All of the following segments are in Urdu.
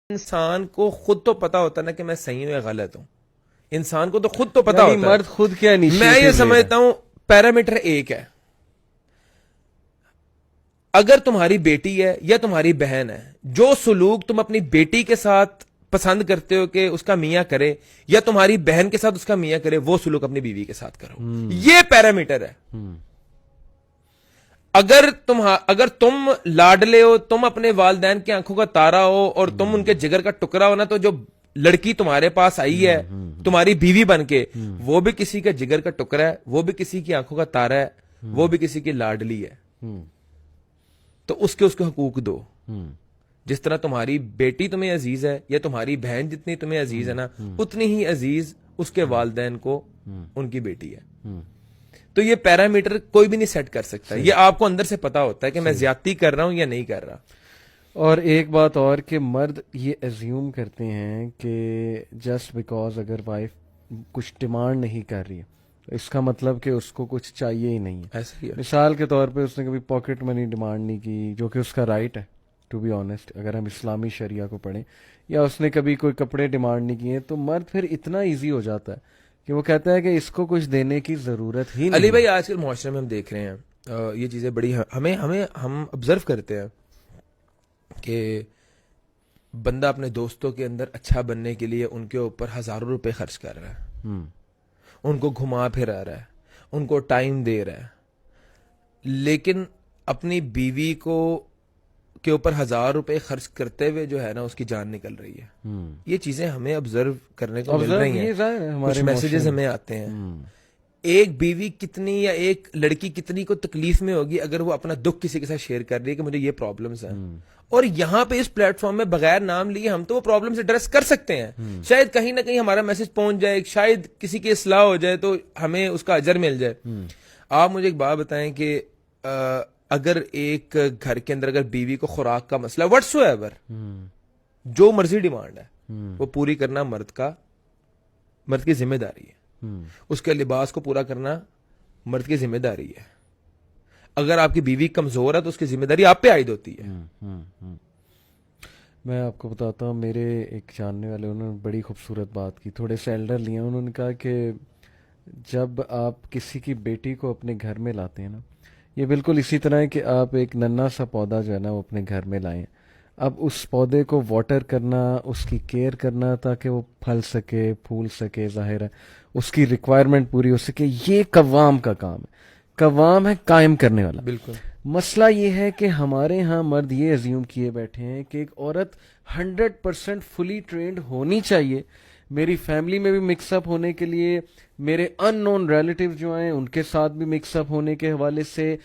انسان کو خود تو پتا ہوتا نا کہ میں صحیح ہوں یا غلط ہوں. انسان کو تو خود تو پتا ہوتا ہے. مرد خود کیا نہیں. میں یہ سمجھتا ہوں پیرامیٹر ایک ہے. اگر تمہاری بیٹی ہے یا تمہاری بہن ہے, جو سلوک تم اپنی بیٹی کے ساتھ پسند کرتے ہو کہ اس کا میاں کرے, یا تمہاری بہن کے ساتھ اس کا میاں کرے, وہ سلوک اپنی بیوی کے ساتھ کرو. یہ پیرامیٹر ہے. اگر تم لاڈلے ہو, تم اپنے والدین کی آنکھوں کا تارا ہو اور تم ان کے جگر کا ٹکڑا ہو نا, تو جو لڑکی تمہارے پاس آئی ہے تمہاری بیوی بن کے, وہ بھی کسی کا جگر کا ٹکڑا ہے, وہ بھی کسی کی آنکھوں کا تارا ہے, وہ بھی کسی کی لاڈلی ہے. تو اس کے حقوق دو. جس طرح تمہاری بیٹی تمہیں عزیز ہے یا تمہاری بہن جتنی تمہیں عزیز ہے نا, اتنی ہی عزیز اس کے والدین کو ان کی بیٹی ہے. تو یہ پیرامیٹر کوئی بھی نہیں سیٹ کر سکتا. یہ آپ کو اندر سے پتا ہوتا ہے کہ میں زیادتی کر رہا ہوں یا نہیں کر رہا. اور ایک بات اور کہ مرد یہ ایزیوم کرتے ہیں کہ جسٹ بیکاز اگر وائف کچھ ڈیمانڈ نہیں کر رہی ہے اس کا مطلب کہ اس کو کچھ چاہیے ہی نہیں ہے. ایسا ہی ہے. مثال کے طور پہ اس نے کبھی پاکٹ منی ڈیمانڈ نہیں کی, جو کہ اس کا رائٹ ہے ٹو بی آنےسٹ, اگر ہم اسلامی شریعہ کو پڑھیں, یا اس نے کبھی کوئی کپڑے ڈیمانڈ نہیں کیے, تو مرد پھر اتنا ایزی ہو جاتا ہے کہ وہ کہتا ہے کہ اس کو کچھ دینے کی ضرورت ہی نہیں. علی بھائی, آج کل معاشرے میں ہم دیکھ رہے ہیں یہ چیزیں بڑی ہم آبزرو کرتے ہیں کہ بندہ اپنے دوستوں کے اندر اچھا بننے کے لیے ان کے اوپر ہزاروں روپے خرچ کر رہا ہے, ان کو گھما پھرا رہا ہے, ان کو ٹائم دے رہا ہے, لیکن اپنی بیوی کے اوپر 1000 روپے خرچ کرتے ہوئے جو ہے نا اس کی جان نکل رہی ہے. یہ چیزیں ہمیں آبزرو کرنے کو مل رہی ہیں. کچھ میسیجز ہمیں آتے ہیں. ایک بیوی کتنی یا ایک لڑکی کتنی کو تکلیف میں ہوگی اگر وہ اپنا دکھ کسی کے ساتھ شیئر کر رہی ہے کہ مجھے یہ پرابلمز ہیں, اور یہاں پہ اس پلیٹ فارم میں بغیر نام لیے ہم تو وہ پرابلمز ایڈریس کر سکتے ہیں. شاید کہیں نہ کہیں ہمارا میسج پہنچ جائے, شاید کسی کی اصلاح ہو جائے تو ہمیں اس کا اجر مل جائے. آپ مجھے ایک بات بتائیں کہ اگر ایک گھر کے اندر اگر بیوی کو خوراک کا مسئلہ وٹس ایور, جو مرضی ڈیمانڈ ہے وہ پوری کرنا مرد کی ذمہ داری ہے. اس کے لباس کو پورا کرنا مرد کی ذمہ داری ہے. اگر آپ کی بیوی کمزور ہے تو اس کی ذمہ داری آپ پہ عائد ہوتی ہے. میں آپ کو بتاتا ہوں, میرے ایک جاننے والے انہوں نے بڑی خوبصورت بات کی, تھوڑے سے ایلڈر لیے, انہوں نے کہا کہ جب آپ کسی کی بیٹی کو اپنے گھر میں لاتے ہیں نا, یہ بالکل اسی طرح ہے کہ آپ ایک ننا سا پودا جو ہے نا وہ اپنے گھر میں لائیں. اب اس پودے کو واٹر کرنا, اس کی کیئر کرنا تاکہ وہ پھل سکے, پھول سکے, ظاہر ہے اس کی ریکوائرمنٹ پوری ہو سکے, یہ قوام کا کام ہے. قوام ہے قائم کرنے والا. بالکل. مسئلہ یہ ہے کہ ہمارے ہاں مرد یہ ایزیوم کیے بیٹھے ہیں کہ ایک عورت 100% فلی ٹرینڈ ہونی چاہیے. میری فیملی میں بھی مکس اپ ہونے کے لیے, میرے ان نون ریلیٹیو جو ہیں ان کے ساتھ بھی مکس اپ ہونے کے حوالے سے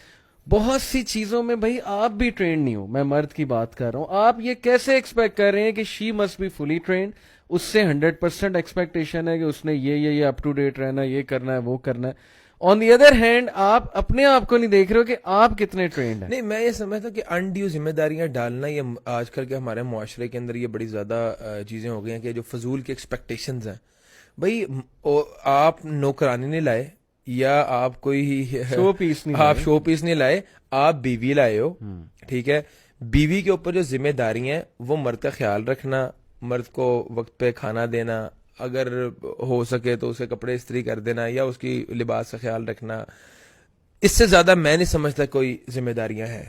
بہت سی چیزوں میں بھائی آپ بھی ٹرینڈ نہیں ہو. میں مرد کی بات کر رہا ہوں. آپ یہ کیسے ایکسپیکٹ کر رہے ہیں کہ she must be fully trained, اس سے 100% ایکسپیکٹیشن ہے کہ اس نے یہ اپ ٹو ڈیٹ رہنا, یہ کرنا ہے, وہ کرنا ہے. آن دی ادر ہینڈ آپ اپنے آپ کو نہیں دیکھ رہے ہو کہ آپ کتنے ٹرینڈ ہیں. نہیں, میں یہ سمجھتا ہوں کہ انڈیو ذمہ داریاں ڈالنا یہ آج کل کے ہمارے معاشرے کے اندر یہ بڑی زیادہ چیزیں ہو گئی ہیں کہ جو فضول کی ایکسپیکٹیشنز ہیں. بھائی آپ نوکرانی نہیں لائے یا آپ کوئی شو پیس نہیں لائے, آپ بیوی لائے ہو, ٹھیک ہے. بیوی کے اوپر جو ذمہ داری ہیں وہ مرد کا خیال رکھنا, مرد کو وقت پہ کھانا دینا, اگر ہو سکے تو اسے کپڑے استری کر دینا یا اس کی لباس کا خیال رکھنا, اس سے زیادہ میں نہیں سمجھتا کوئی ذمہ داریاں ہیں.